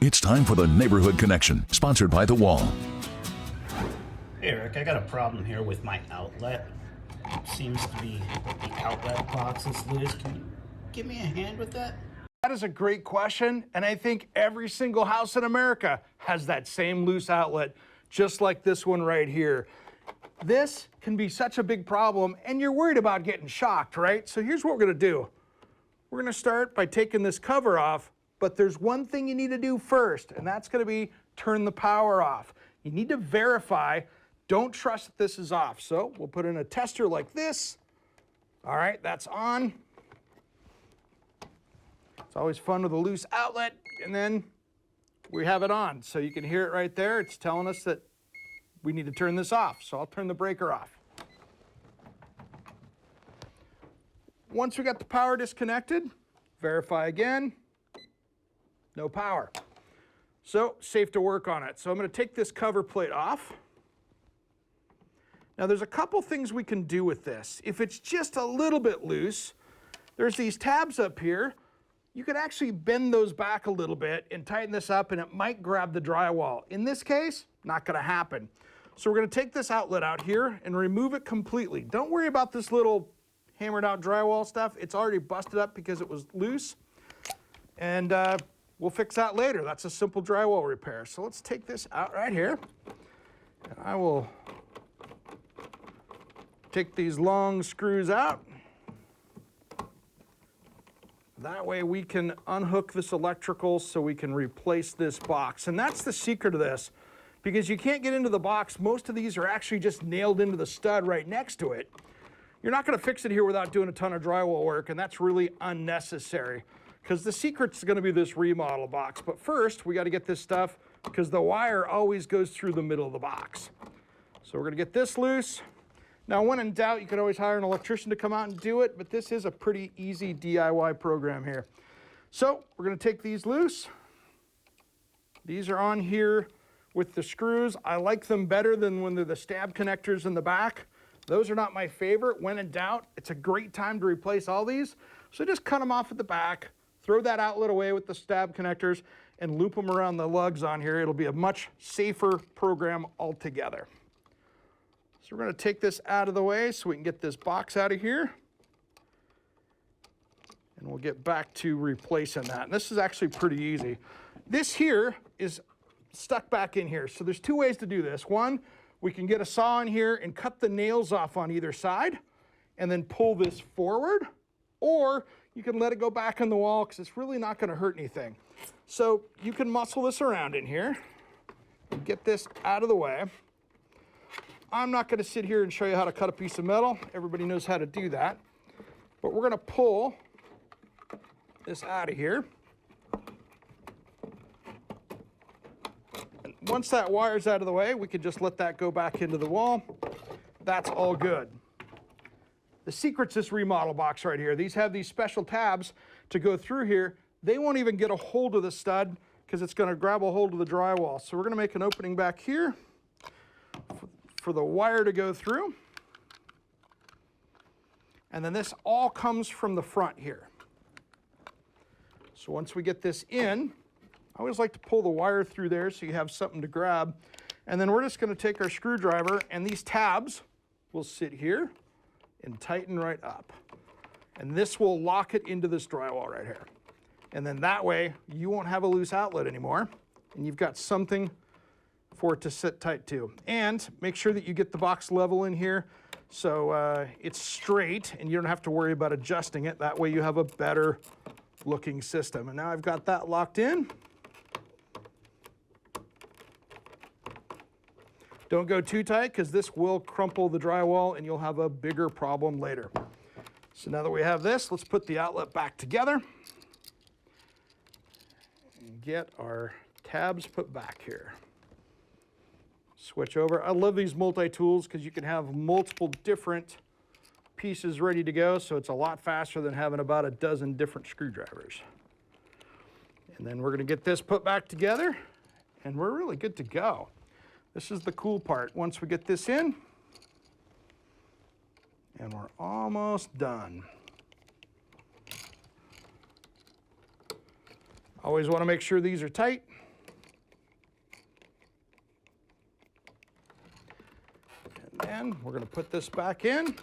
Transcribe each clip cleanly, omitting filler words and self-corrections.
It's time for the Neighborhood Connection, sponsored by The Wall. Hey Eric, I got a problem here with my outlet. It seems to be the outlet box is loose. Can you give me a hand with that? That is a great question, and I think every single house in America has that same loose outlet, just like this one right here. This can be such a big problem, and you're worried about getting shocked, right? So here's what we're gonna do. We're gonna start by taking this cover off, but there's one thing you need to do first, and that's gonna be turn the power off. You need to verify, don't trust that this is off. So we'll put in a tester like this. All right, that's on. It's always fun with a loose outlet, and then we have it on. So you can hear it right there. It's telling us that we need to turn this off. So I'll turn the breaker off. Once we got the power disconnected, verify again, no power. So safe to work on it. So I'm going to take this cover plate off. Now there's a couple things we can do with this. If it's just a little bit loose, there's these tabs up here. You could actually bend those back a little bit and tighten this up, and it might grab the drywall. In this case, not going to happen. So we're going to take this outlet out here and remove it completely. Don't worry about this little hammered out drywall stuff. It's already busted up because it was loose. And we'll fix that later. That's a simple drywall repair. So let's take this out right here. And I will take these long screws out. That way we can unhook this electrical so we can replace this box. And that's the secret of this, because you can't get into the box. Most of these are actually just nailed into the stud right next to it. You're not going to fix it here without doing a ton of drywall work, and that's really unnecessary, because the secret's going to be this remodel box. But first, we got to get this stuff, because the wire always goes through the middle of the box. So we're going to get this loose. Now, when in doubt, you can always hire an electrician to come out and do it, but this is a pretty easy DIY program here. So we're going to take these loose. These are on here with the screws. I like them better than when they're the stab connectors in the back. Those are not my favorite. When in doubt, it's a great time to replace all these. So just cut them off at the back, throw that outlet away with the stab connectors, and loop them around the lugs on here. It'll be a much safer program altogether. So we're going to take this out of the way so we can get this box out of here. And we'll get back to replacing that. And this is actually pretty easy. This here is stuck back in here. So there's two ways to do this. One, we can get a saw in here and cut the nails off on either side and then pull this forward. Or you can let it go back in the wall because it's really not going to hurt anything. So you can muscle this around in here and get this out of the way. I'm not going to sit here and show you how to cut a piece of metal. Everybody knows how to do that. But we're going to pull this out of here. And once that wire's out of the way, we can just let that go back into the wall. That's all good. The secret's this remodel box right here. These have these special tabs to go through here. They won't even get a hold of the stud because it's going to grab a hold of the drywall. So we're going to make an opening back here for the wire to go through. And then this all comes from the front here. So once we get this in, I always like to pull the wire through there so you have something to grab. And then we're just going to take our screwdriver, and these tabs will sit here and tighten right up. And this will lock it into this drywall right here. And then that way you won't have a loose outlet anymore, and you've got something for it to sit tight to. And make sure that you get the box level in here so it's straight and you don't have to worry about adjusting it. That way you have a better looking system. And now I've got that locked in. Don't go too tight because this will crumple the drywall and you'll have a bigger problem later. So now that we have this, let's put the outlet back together and get our tabs put back here. Switch over. I love these multi-tools because you can have multiple different pieces ready to go, so it's a lot faster than having about a dozen different screwdrivers. And then we're going to get this put back together, and we're really good to go. This is the cool part. Once we get this in, and we're almost done. Always want to make sure these are tight. And we're going to put this back in.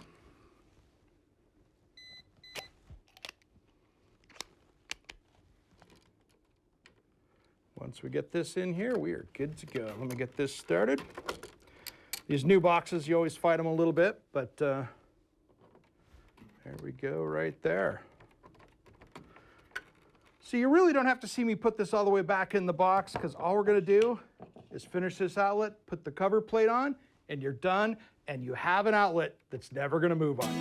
Once we get this in here, we are good to go. Let me get this started. These new boxes, you always fight them a little bit, but there we go right there. So you really don't have to see me put this all the way back in the box, because all we're going to do is finish this outlet, put the cover plate on, and you're done, and you have an outlet that's never going to move on you.